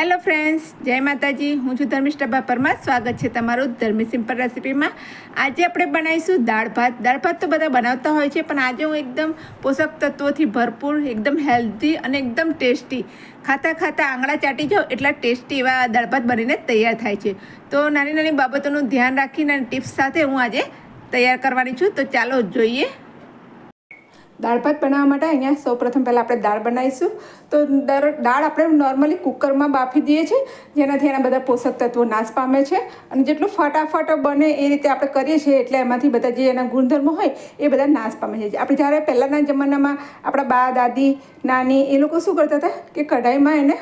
Hello friends, જય માતાજી. હું છું ધર્મિષ્ઠા પરમાર. સ્વાગત છે તમારું ધર્મી સિમ્પલ રેસિપીમાં. આજે આપણે બનાવીશું દાળ ભાત. દાળ ભાત તો બધા બનાવતા હોય છે, પણ આજે હું એકદમ પોષક તત્વોથી ભરપૂર, એકદમ હેલ્ધી અને એકદમ ટેસ્ટી, ખાતા ખાતા આંગળા ચાટી જાઓ એટલા ટેસ્ટી એવા દાળ ભાત બનીને તૈયાર થાય છે. તો નાની નાની બાબતોનું ધ્યાન રાખીને ટિપ્સ સાથે હું આજે તૈયાર કરવાની છું. તો ચાલો જોઈએ. દાળ ભાત બનાવવા માટે અહીંયા સૌપ્રથમ પહેલાં આપણે દાળ બનાવીશું. તો દાળ આપણે નોર્મલી કુકરમાં બાફી દઈએ છીએ, જેનાથી એના બધા પોષક તત્વો નાશ પામે છે. અને જેટલું ફટાફટ બને એ રીતે આપણે કરીએ છીએ એટલે એમાંથી બધા જે એના ગુણધર્મો હોય એ બધા નાશ પામે છે. આપણે જ્યારે પહેલાંના જમાનામાં આપણા બા દાદી નાની એ લોકો શું કરતા હતા કે કઢાઈમાં એને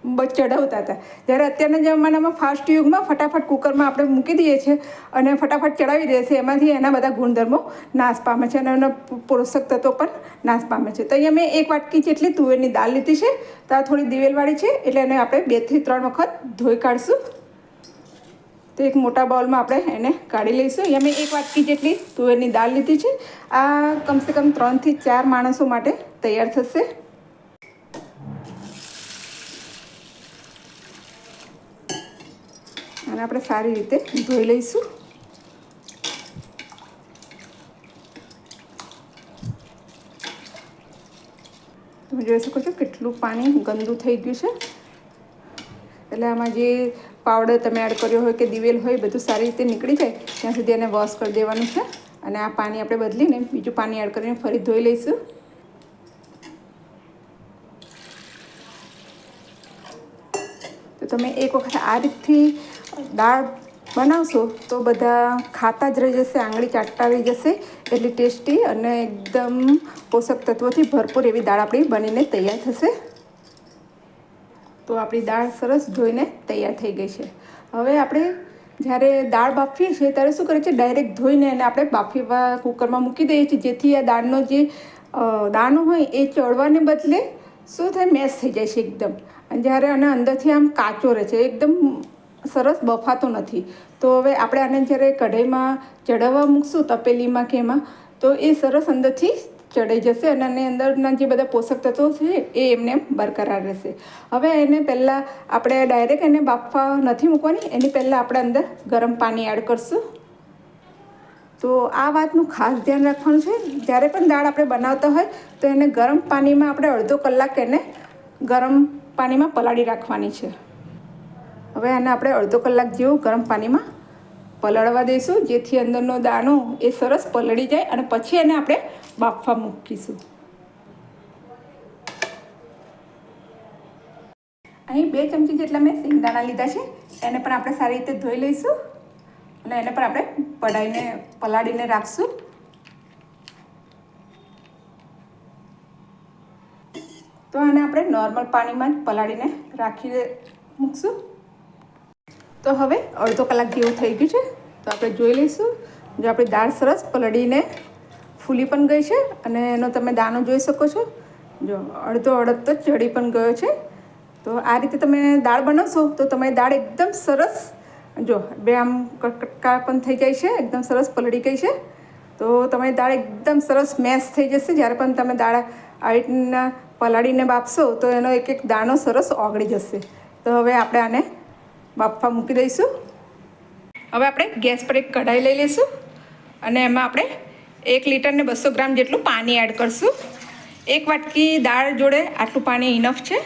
ચઢાવતા હતા. જ્યારે અત્યારના જમાનામાં ફાસ્ટ યુગમાં ફટાફટ કુકરમાં આપણે મૂકી દઈએ છીએ અને ફટાફટ ચડાવી દઈએ છીએ, એમાંથી એના બધા ગુણધર્મો નાશ પામે છે અને એના પોષક તત્વો પણ નાશ પામે છે. તો અહીંયા મેં 1 વાટકી જેટલી તુવેરની દાળ લીધી છે. તો આ થોડી દિવેલવાળી છે એટલે એને આપણે 2 થી 3 વખત ધોઈ કાઢશું. તો એક મોટા બાઉલમાં આપણે એને કાઢી લઈશું. અહીંયા મેં 1 વાટકી જેટલી તુવેરની દાળ લીધી છે. આ કમસે કમ 3 થી 4 માણસો માટે તૈયાર થશે. અને આપણે સારી રીતે ધોઈ લઈશું. તમે જોઈ શકો છો કેટલું પાણી ગંદુ થઈ ગયું છે. એટલે આમાં જે પાવડર તમે એડ કર્યો હોય કે દિવેલ હોય બધું સારી રીતે નીકળી જાય ત્યાં સુધી એને વોશ કરી દેવાનું છે. અને આ પાણી આપણે બદલીને બીજું પાણી એડ કરીને ફરી ધોઈ લઈશું. તો તમે એક વખત આ રીતથી દાળ બનાવશો તો બધા ખાતા જ રહી જશે, આંગળી ચાટતા રહી જશે. એટલી ટેસ્ટી અને એકદમ પોષક તત્વોથી ભરપૂર એવી દાળ આપણી બનીને તૈયાર થશે. તો આપણી દાળ સરસ ધોઈને તૈયાર થઈ ગઈ છે. હવે આપણે જ્યારે દાળ બાફીએ છીએ ત્યારે શું કરીએ છીએ, ડાયરેક્ટ ધોઈને એને આપણે બાફીવા કુકરમાં મૂકી દઈએ છીએ, જેથી આ દાળનો જે દાણો હોય એ ચડવાને બદલે શું થાય, મેશ થઈ જાય છે એકદમ. અને જ્યારે આને અંદરથી આમ કાચો રહે છે, એકદમ સરસ બફાતો નથી. તો હવે આપણે આને જ્યારે કઢાઈમાં ચડાવવા મૂકશું તપેલીમાં કે એમાં, તો એ સરસ અંદરથી ચડાઈ જશે અને આની અંદરના જે બધા પોષક તત્વો છે એ એમને બરકરાર રહેશે. હવે એને પહેલાં આપણે ડાયરેક્ટ એને બાફવા નથી મૂકવાની, એની પહેલાં આપણે અંદર ગરમ પાણી એડ કરશું. તો આ વાતનું ખાસ ધ્યાન રાખવાનું છે. જ્યારે પણ દાળ આપણે બનાવતા હોય તો એને ગરમ પાણીમાં આપણે અડધો કલાક એને ગરમ પાણીમાં પલાળી રાખવાની છે. હવે આને આપણે અડધો કલાક જેવું ગરમ પાણીમાં પલળવા દઈશું, જેથી અંદરનો દાણો એ સરસ પલળી જાય અને પછી એને આપણે બાફવા મૂકીશું. અહીં 2 ચમચી જેટલા મેં સિંગદાણા લીધા છે. એને પણ આપણે સારી રીતે ધોઈ લઈશું અને એને પણ આપણે પલાળીને રાખશું. તો આને આપણે નોર્મલ પાણીમાં જ પલાળીને રાખીને મૂકશું. તો હવે અડધો કલાક જેવું થઈ ગયું છે. તો આપણે જોઈ લઈશું. જો આપણી દાળ સરસ પલળીને ફૂલી પણ ગઈ છે અને એનો તમે દાણો જોઈ શકો છો. જો અડધો તો ચડી પણ ગયો છે. તો આ રીતે તમે દાળ બનાવશો તો તમારી દાળ એકદમ સરસ, જો બે આમ કટકા પણ થઈ જાય છે, એકદમ સરસ પલળી ગઈ છે. તો તમારી દાળ એકદમ સરસ મેશ થઈ જશે. જ્યારે પણ તમે દાળ આવી રીતના પલાળીને બાફશો તો એનો એક એક દાણો સરસ ઓગળી જશે. તો હવે આપણે આને બાફવા મૂકી દઈશું. હવે આપણે ગેસ પર એક કઢાઈ લઈ લઈશું અને એમાં આપણે 1 લીટર ને 200 ગ્રામ જેટલું પાણી એડ કરશું. 1 વાટકી દાળ જોડે આટલું પાણી ઇનફ છે.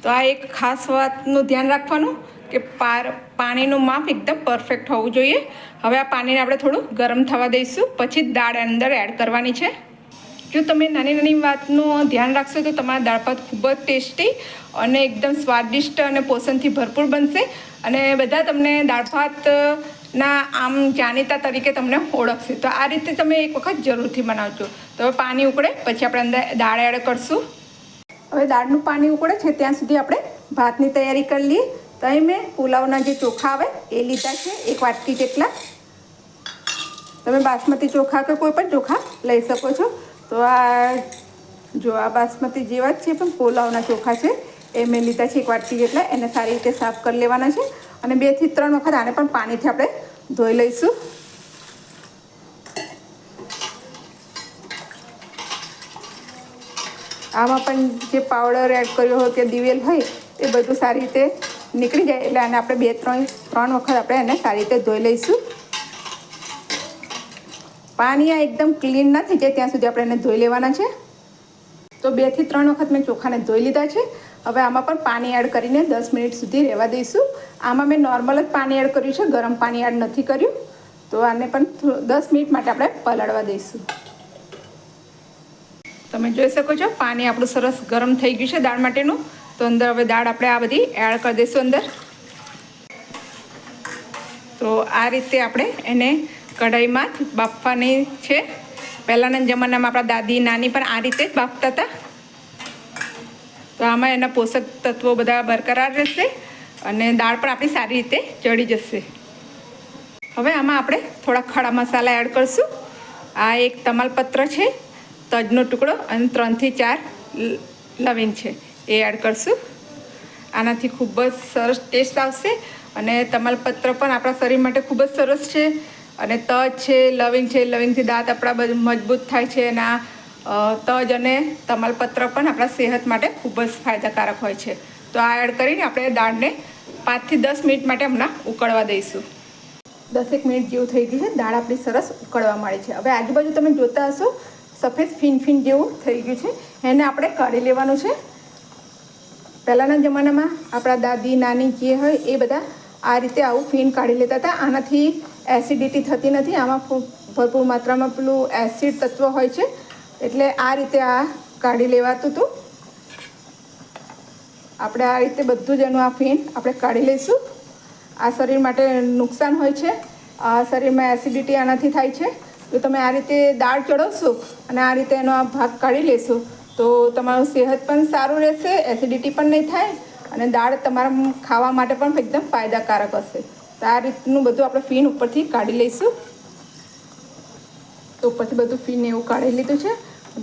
તો આ એક ખાસ વાતનું ધ્યાન રાખવાનું કે પાણીનું માપ એકદમ પરફેક્ટ હોવું જોઈએ. હવે આ પાણીને આપણે થોડું ગરમ થવા દઈશું, પછી જ દાળ અંદર એડ કરવાની છે. જો તમે નાની નાની વાતનું ધ્યાન રાખશો તો તમારા દાળ ભાત ખૂબ જ ટેસ્ટી અને એકદમ સ્વાદિષ્ટ અને પોષણથી ભરપૂર બનશે. અને બધા તમને દાળ ભાતના આમ જાણીતા તરીકે તમને ઓળખશે. તો આ રીતે તમે એક વખત જરૂરથી બનાવજો. તો હવે પાણી ઉકળે પછી આપણે અંદર દાળ એડ કરશું. હવે દાળનું પાણી ઉકળે છે ત્યાં સુધી આપણે ભાતની તૈયારી કરી લઈએ. તો અહીં મેં પુલાવના જે ચોખા આવે એ લીધા છે, 1 વાટકી જેટલા. તમે બાસમતી ચોખા કે કોઈ પણ ચોખા લઈ શકો છો. તો આ બાસમતી જેવા જ છે પણ પુલાવના ચોખા છે એ મેં લીધા છે 1 વાટકી જેટલા. એને સારી રીતે સાફ કરી લેવાના છે અને 2 થી 3 વખત આને પણ પાણીથી આપણે ધોઈ લઈશું. આમાં પણ જે પાવડર એડ કર્યો હોય કે દિવેલ હોય એ બધું સારી રીતે નીકળી જાય એટલે આને આપણે 3 વખત આપણે એને સારી રીતે ધોઈ લઈશું. પાણી આ એકદમ ક્લીન ના થઈ જાય ત્યાં સુધી આપણે એને ધોઈ લેવાના છે. તો 2 થી 3 વખત મેં ચોખાને ધોઈ લીધા છે. હવે આમાં પણ પાણી એડ કરીને 10 મિનિટ સુધી રહેવા દઈશું. આમાં મેં નોર્મલ જ પાણી એડ કર્યું છે, ગરમ પાણી એડ નથી કર્યું. તો આને પણ 10 મિનિટ માટે આપણે પલાળવા દઈશું. તમે જોઈ શકો છો પાણી આપણું સરસ ગરમ થઈ ગયું છે દાળ માટેનું. તો અંદર હવે દાળ આપણે આ બધી એડ કરી દઈશું અંદર. તો આ રીતે આપણે એને કઢાઈમાં જ બાફવાની છે. પહેલાંના જમાનામાં આપણા દાદી નાની પણ આ રીતે જ બાફતા હતા. તો આમાં એના પોષક તત્વો બધા બરકરાર રહેશે અને દાળ પણ આપણી સારી રીતે ચડી જશે. હવે આમાં આપણે થોડા ખડા મસાલા એડ કરીશું. આ એક તમાલપત્ર છે, તજનો ટુકડો અને 3 થી 4 લવિંગ છે, એ એડ કરીશું. આનાથી ખૂબ જ સરસ ટેસ્ટ આવશે અને તમાલપત્ર પણ આપણા શરીર માટે ખૂબ જ સરસ છે. અને તજ છે, લવિંગ છે, લવિંગથી દાંત આપણા બધું મજબૂત થાય છે. અને તજ અને તમાલપત્ર પણ આપણા સેહત માટે ખૂબ જ ફાયદાકારક હોય છે. તો આ એડ કરીને આપણે દાળને 5 થી 10 મિનિટ માટે હમણાં ઉકળવા દઈશું. 10 મિનિટ જેવું થઈ ગયું છે, દાળ આપણી સરસ ઉકળવા માંડી છે. હવે આજુબાજુ તમે જોતા હશો સફેદ ફીન જેવું થઈ ગયું છે. એને આપણે કાઢી લેવાનું છે. પહેલાંના જમાનામાં આપણા દાદી નાની જે હોય એ બધા આ રીતે આવું ફીન કાઢી લેતા હતા. આનાથી એસિડિટી થતી નથી. આમાં ભરપૂર માત્રામાં પેલું એસિડ તત્વ હોય છે, એટલે આ રીતે આ કાઢી લેવાતું હતું. આપણે આ રીતે બધું જ એનું આ ફીન આપણે કાઢી લઈશું. આ શરીર માટે નુકસાન હોય છે. આ શરીરમાં એસિડિટી આનાથી થાય છે. તો તમે આ રીતે દાળ ચડવશો અને આ રીતે એનો આ ભાગ કાઢી લેશો તો તમારું સેહત પણ સારું રહેશે, એસિડિટી પણ નહીં થાય અને દાળ તમારા ખાવા માટે પણ એકદમ ફાયદાકારક હશે. તો આ રીતનું બધું આપણે ફીન ઉપરથી કાઢી લઈશું. તો ઉપરથી બધું ફીન એવું કાઢી લીધું છે.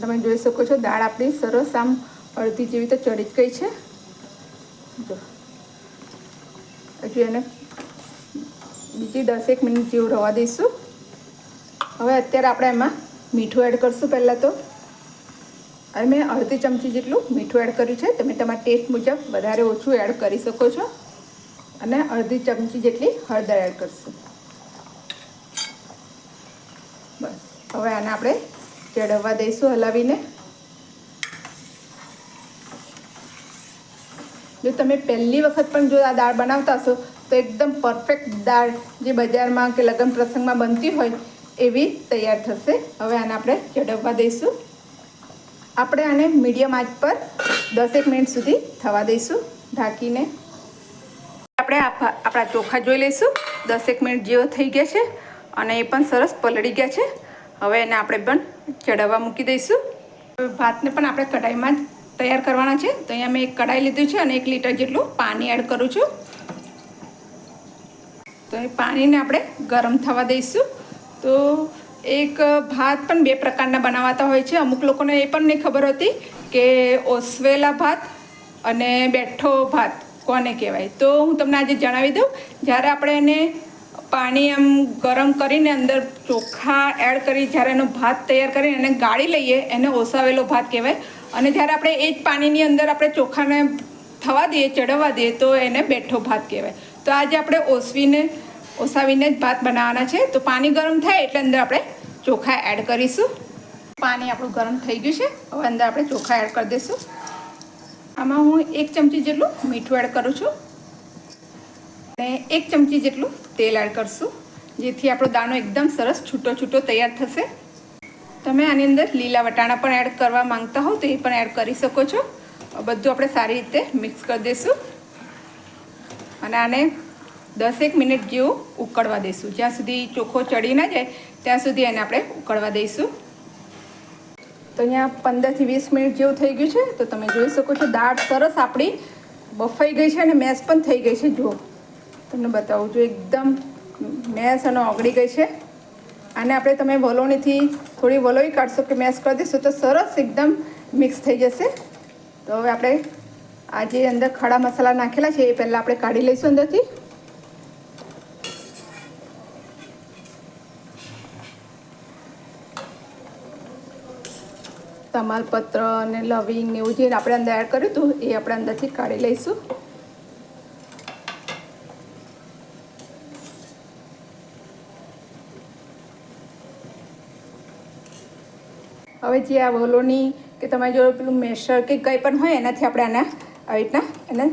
તમે જોઈ શકો છો દાળ આપણી સરસ આમ અડધી જેવી તો ચડી જ ગઈ છે. જો હજુ એને બીજી 10 મિનિટ જેવું રવા દઈશું. હવે અત્યારે આપણે એમાં મીઠું એડ કરીશું. પહેલાં તો અને મેં અડધી ચમચી જેટલું મીઠું એડ કર્યું છે. તમે તમારા ટેસ્ટ મુજબ વધારે ઓછું એડ કરી શકો છો. અને અડધી ચમચી જેટલી હળદર એડ કરીશું. બસ હવે આને આપણે ચડવવા દઈશું હલાવીને. જો તમે પહેલી વખત પણ જો આ દાળ બનાવતા હશો તો એકદમ પરફેક્ટ દાળ જે બજારમાં કે લગ્ન પ્રસંગમાં બનતી હોય એવી તૈયાર થશે. હવે આને આપણે ચડવવા દઈશું. આપણે આને મીડિયમ આંચ પર 10 મિનિટ સુધી થવા દઈશું ઢાંકીને. આપણે આપણા ચોખા જોઈ લઈશું. 10 મિનિટ જેવો થઈ ગયા છે અને એ પણ સરસ પલળી ગયા છે. હવે એને આપણે પણ ચડાવવા મૂકી દઈશું. ભાતને પણ આપણે કઢાઈમાં જ તૈયાર કરવાના છે. તો અહીંયા મેં એક કઢાઈ લીધું છે અને 1 લીટર જેટલું પાણી એડ કરું છું. તો એ પાણીને આપણે ગરમ થવા દઈશું. તો એક ભાત પણ 2 પ્રકારના બનાવાતા હોય છે. અમુક લોકોને એ પણ નહીં ખબર હતી કે ઓસવેલા ભાત અને બેઠો ભાત કોને કહેવાય. તો હું તમને આજે જણાવી દઉં. જ્યારે આપણે એને પાણી આમ ગરમ કરીને અંદર ચોખા એડ કરી જ્યારે એનો ભાત તૈયાર કરીને એને ગાળી લઈએ એને ઓસાવેલો ભાત કહેવાય. અને જ્યારે આપણે એ જ પાણીની અંદર આપણે ચોખાને થવા દઈએ, ચડવવા દઈએ તો એને બેઠો ભાત કહેવાય. તો આજે આપણે ઓસાવીને જ ભાત બનાવવાના છે. તો પાણી ગરમ થાય એટલે અંદર આપણે ચોખા એડ કરીશું. પાણી આપણું ગરમ થઈ ગયું છે. હવે અંદર આપણે ચોખા એડ કરી દઈશું. આમાં હું 1 ચમચી જેટલું મીઠું એડ કરું છું અને 1 ચમચી જેટલું તેલ એડ કરશું, જેથી આપણો દાણો એકદમ સરસ છૂટો તૈયાર થશે. તમે આની અંદર લીલા વટાણા પણ એડ કરવા માંગતા હો તો એ પણ એડ કરી શકો છો. બધું આપણે સારી રીતે મિક્સ કરી દઈશું અને આને 10 મિનિટ જેવું ઉકળવા દઈશું. જ્યાં સુધી ચોખ્ખો ચડી ના જાય ત્યાં સુધી એને આપણે ઉકળવા દઈશું. તો અહીંયા 15 થી 20 મિનિટ જેવું થઈ ગયું છે. તો તમે જોઈ શકો છો દાળ સરસ આપણી બફાઈ ગઈ છે અને મેશ પણ થઈ ગઈ છે. જુઓ તમને બતાવું છું, એકદમ મેશ અને ઓગળી ગઈ છે. આને આપણે તમે વલોણીથી થોડી વલોવી કાઢશો કે મેશ કરી દઈશું તો સરસ એકદમ મિક્સ થઈ જશે. તો હવે આપણે આ જે અંદર ખડા મસાલા નાખેલા છે એ પહેલાં આપણે કાઢી લઈશું અંદરથી. તમાલપત્ર અને લવિંગ એવું જે આપણે અંદર એડ કર્યું હતું એ આપણે અંદરથી કાઢી લઈશું. હવે જે આ વલોની કે તમારી જોડે પેલું મેશર કે કંઈ પણ હોય એનાથી આપણે આના આવી રીતના એને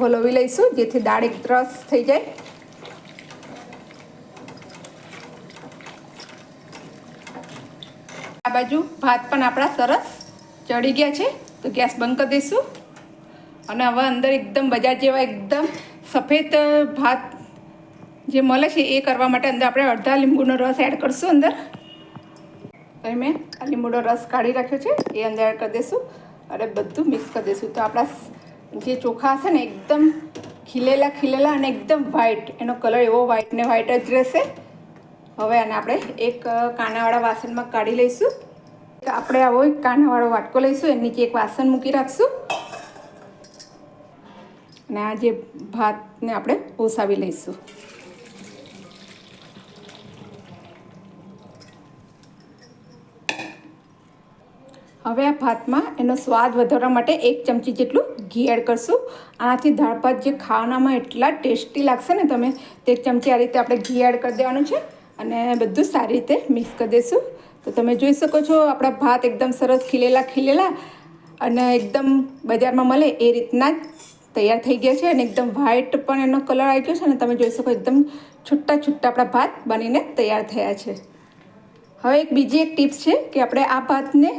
વલોવી લઈશું, જેથી દાળ એક રસ થઈ જાય. આ બાજુ ભાત પણ આપણા સરસ ચડી ગયા છે, તો ગેસ બંધ કરી દઈશું. અને હવે અંદર એકદમ બજાર જેવા એકદમ સફેદ ભાત જે મળે છે એ કરવા માટે અંદર આપણે અડધા લીંબુનો રસ એડ કરશું. અંદર અહીં મેં આ લીંબુનો રસ કાઢી રાખ્યો છે, એ અંદર એડ કરી દઈશું અને બધું મિક્સ કરી દઈશું. તો આપણા જે ચોખા હશે ને એકદમ ખીલેલા અને એકદમ વ્હાઈટ, એનો કલર એવો વ્હાઈટ ને વ્હાઈટ જ રહેશે. હવે આને આપણે એક કાણાવાળા વાસણમાં કાઢી લઈશું. આપણે આવો એક કાણાવાળો વાટકો લઈશું, એની નીચે એક વાસણ મૂકી રાખશું અને આ જે ભાતને આપણે ઓસાવી લઈશું. હવે આ ભાતમાં એનો સ્વાદ વધારવા માટે 1 ચમચી જેટલું ઘી એડ કરશું. આનાથી દાળ ભાત જે ખાવાનામાં એટલા ટેસ્ટી લાગશે ને, તમે તે 1 ચમચી આ રીતે આપણે ઘી એડ કરી દેવાનું છે અને બધું સારી રીતે મિક્સ કરી દઈશું. તો તમે જોઈ શકો છો આપણા ભાત એકદમ સરસ ખીલેલા અને એકદમ બજારમાં મળે એ રીતના જ તૈયાર થઈ ગયા છે અને એકદમ વ્હાઈટ પણ એનો કલર આવી ગયો છે અને તમે જોઈ શકો એકદમ છૂટા આપણા ભાત બનીને તૈયાર થયા છે. હવે બીજી એક ટિપ્સ છે કે આપણે આ ભાતને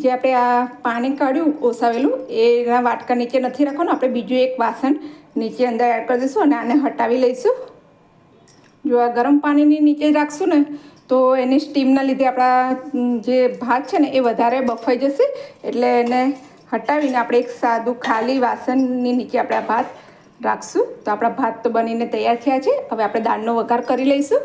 જે આપણે આ પાણી કાઢ્યું ઓસાવેલું એના વાટકા નીચે નથી રાખવાનું, આપણે બીજું એક વાસણ નીચે અંદર એડ કરી દઈશું અને આને હટાવી લઈશું. જો આ ગરમ પાણીની નીચે રાખશું ને તો એની સ્ટીમના લીધે આપણા જે ભાત છે ને એ વધારે બફાઈ જશે, એટલે એને હટાવીને આપણે એક સાદું ખાલી વાસણની નીચે આપણે આ ભાત રાખશું. તો આપણા ભાત તો બનીને તૈયાર થયા છે. હવે આપણે દાળનો વઘાર કરી લઈશું.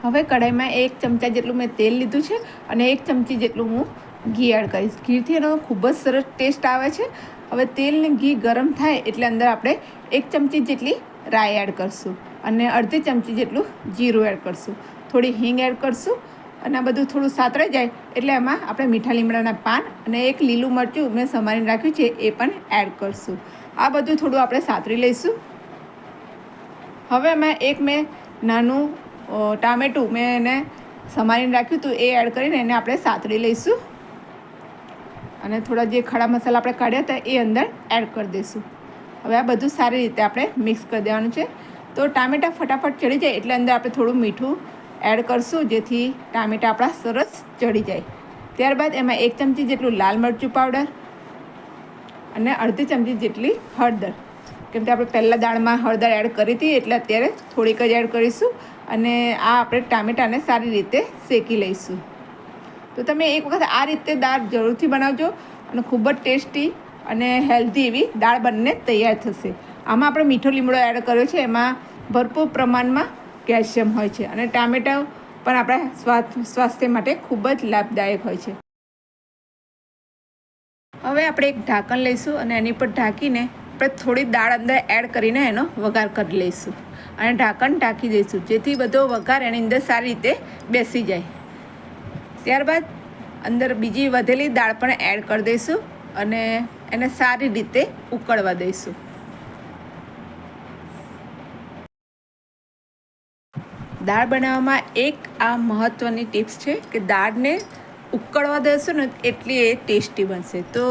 હવે કઢાઈમાં 1 ચમચા જેટલું મેં તેલ લીધું છે અને 1 ચમચી જેટલું હું ઘી એડ કરીશ. ઘીથી એનો ખૂબ જ સરસ ટેસ્ટ આવે છે. હવે તેલ ને ઘી ગરમ થાય એટલે અંદર આપણે 1 ચમચી જેટલી રાઈ એડ કરશું અને અડધી ચમચી જેટલું જીરું એડ કરશું. થોડી હિંગ એડ કરશું અને આ બધું થોડું સાતરાઈ જાય એટલે એમાં આપણે મીઠા લીમડાના પાન અને 1 લીલું મરચું મેં સમારીને રાખ્યું છે એ પણ એડ કરશું. આ બધું થોડું આપણે સાતરી લઈશું. હવે મેં નાનું ટામેટું મેં એને સમારીને રાખ્યું હતું એ એડ કરીને એને આપણે સાતરી લઈશું અને થોડા જે ખડા મસાલા આપણે કાઢ્યા હતા એ અંદર એડ કરી દઈશું. હવે આ બધું સારી રીતે આપણે મિક્સ કરી દેવાનું છે. તો ટામેટાં ફટાફટ ચડી જાય એટલે અંદર આપણે થોડું મીઠું એડ કરશું, જેથી ટામેટાં આપણા સરસ ચડી જાય. ત્યારબાદ એમાં 1 ચમચી જેટલું લાલ મરચું પાવડર અને અડધી ચમચી જેટલી હળદર, કેમ કે આપણે પહેલાં દાળમાં હળદર એડ કરી હતી એટલે અત્યારે થોડીક જ એડ કરીશું અને આ આપણે ટામેટાને સારી રીતે શેકી લઈશું. તો તમે એક વખત આ રીતે દાળ જરૂરથી બનાવજો અને ખૂબ જ ટેસ્ટી અને હેલ્ધી એવી દાળ બનીને તૈયાર થશે. આમાં આપણે મીઠો લીમડો એડ કર્યો છે, એમાં ભરપૂર પ્રમાણમાં કેલ્શિયમ હોય છે અને ટામેટાં પણ આપણા સ્વાસ્થ્ય માટે ખૂબ જ લાભદાયક હોય છે. હવે આપણે એક ઢાંકણ લઈશું અને એની પર ઢાંકીને આપણે થોડી દાળ અંદર એડ કરીને એનો વઘાર કરી લઈશું અને ઢાંકણ ઢાંકી દઈશું, જેથી બધો વઘાર એની અંદર સારી રીતે બેસી જાય. ત્યારબાદ અંદર બીજી વધેલી દાળ પણ એડ કરી દઈશું અને એને સારી રીતે ઉકળવા દઈશું. દાળ બનાવવામાં એક આ મહત્ત્વની ટિપ્સ છે કે દાળને ઉકળવા દેશો ને એટલી એ ટેસ્ટી બનશે. તો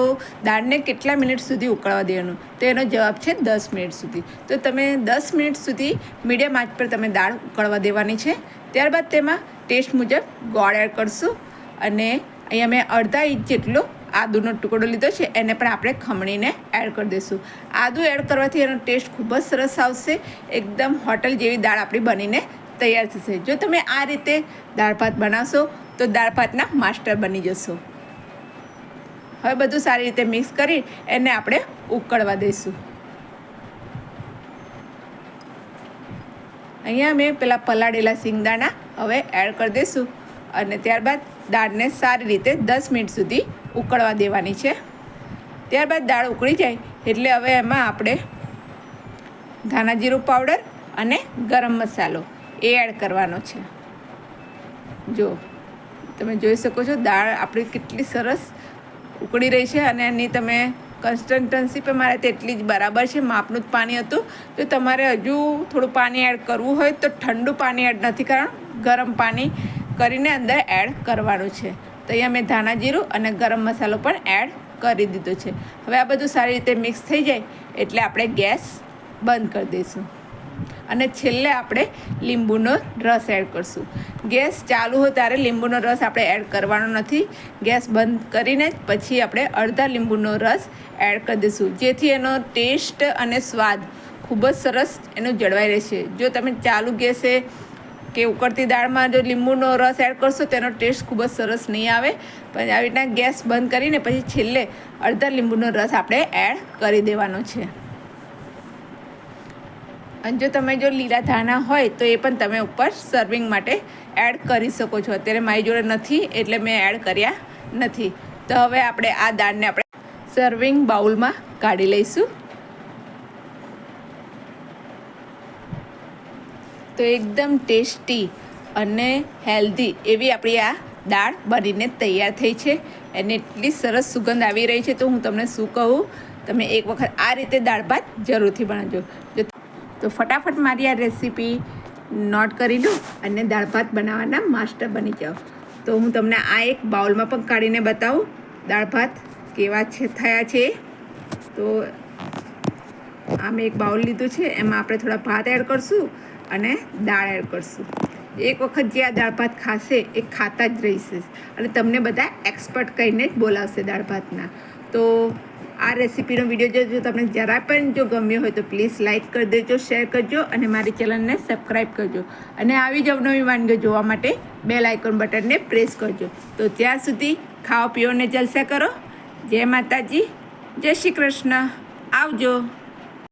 દાળને કેટલા મિનિટ સુધી ઉકળવા દેવાનું, તો એનો જવાબ છે 10 મિનિટ સુધી. તો તમે 10 મિનિટ સુધી મીડિયમ આંચ પર તમે દાળ ઉકળવા દેવાની છે. ત્યારબાદ તેમાં ટેસ્ટ મુજબ ગોળ એડ કરશું અને અહીંયા મેં અડધા ઇંચ જેટલો આદુનો ટુકડો લીધો છે, એને પણ આપણે ખમણીને એડ કરી દઈશું. આદુ એડ કરવાથી એનો ટેસ્ટ ખૂબ જ સરસ આવશે. એકદમ હોટલ જેવી દાળ આપણી બનીને તૈયાર થશે. જો તમે આ રીતે દાળ ભાત બનાવશો તો દાળ ભાતના માસ્ટર બની જશો. હવે બધું સારી રીતે મિક્સ કરી એને આપણે ઉકળવા દઈશું. અહીંયા મેં પેલા પલાળેલા સિંગદાણા હવે એડ કરી દઈશું અને ત્યારબાદ દાળને સારી રીતે 10 મિનિટ સુધી ઉકળવા દેવાની છે. ત્યારબાદ દાળ ઉકળી જાય એટલે હવે એમાં આપણે ધાણા જીરું પાવડર અને ગરમ મસાલો એ એડ કરવાનો છે. જો તમે જોઈ શકો છો દાળ આપણી કેટલી સરસ ઉકળી રહી છે અને એની તમે કન્સિસ્ટન્સી પણ મારે તેટલી જ બરાબર છે, માપનું જ પાણી હતું. જો તમારે હજુ થોડું પાણી એડ કરવું હોય તો ઠંડુ પાણી એડ નથી કરવાનું, ગરમ પાણી કરીને અંદર એડ કરવાનું છે. તો અહીંયા મેં ધાણા જીરું અને ગરમ મસાલો પણ એડ કરી દીધો છે. હવે આ બધું સારી રીતે મિક્સ થઈ જાય એટલે આપણે ગેસ બંધ કરી દઈશું અને છેલ્લે આપણે લીંબુનો રસ એડ કરશું. ગેસ ચાલુ હોય ત્યારે લીંબુનો રસ આપણે એડ કરવાનો નથી. ગેસ બંધ કરીને પછી આપણે અડધા લીંબુનો રસ એડ કરી દઈશું, જેથી એનો ટેસ્ટ અને સ્વાદ ખૂબ જ સરસ એનું જળવાઈ રહેશે. જો તમે ચાલુ ગેસે કે ઉકળતી દાળમાં જો લીંબુનો રસ એડ કરશો તેનો ટેસ્ટ ખૂબ જ સરસ નહીં આવે. પણ આવી રીતના ગેસ બંધ કરીને પછી છેલ્લે અડધા લીંબુનો રસ આપણે એડ કરી દેવાનો છે. અને જો તમે જો લીલા ધાણા હોય તો એ પણ તમે ઉપર સર્વિંગ માટે એડ કરી શકો છો. અત્યારે મારી જોડે નથી એટલે મેં એડ કર્યા નથી. તો હવે આપણે આ દાળને આપણે સર્વિંગ બાઉલમાં કાઢી લઈશું. તો એકદમ ટેસ્ટી અને હેલ્ધી એવી આપણી આ દાળ બનીને તૈયાર થઈ છે. એને એટલી સરસ સુગંધ આવી રહી છે તો હું તમને શું કહું, તમે એક વખત આ રીતે દાળ ભાત જરૂરથી બનાવજો. તો ફટાફટ મારી આ રેસીપી નોટ કરી લો અને દાળ ભાત બનાવવાના માસ્ટર બની જાઓ. તો હું તમને આ એક બાઉલમાં પણ કાઢીને બતાવું દાળ ભાત કેવા થયા છે. તો આ મેં એક બાઉલ લીધું છે, એમાં આપણે થોડા ભાત એડ કરશું અને દાળ એડ કરશું. એક વખત જે આ દાળ ભાત ખાશે એ ખાતા જ રહીશે અને તમને બધા એક્સપર્ટ કહીને જ બોલાવશે દાળ ભાતના. તો આ રેસીપીનો વિડીયો જો તમને જરા પણ જો ગમ્યો હોય તો પ્લીઝ લાઇક કરી દેજો, શેર કરજો અને મારી ચેનલને સબસ્ક્રાઈબ કરજો. અને આવી જ અવનવી વાનગીઓ જોવા માટે બેલ આઇકોન બટનને પ્રેસ કરજો. તો ત્યાં સુધી ખાઓ પીઓ ને જલસા કરો. જય માતાજી, જય શ્રી કૃષ્ણ, આવજો.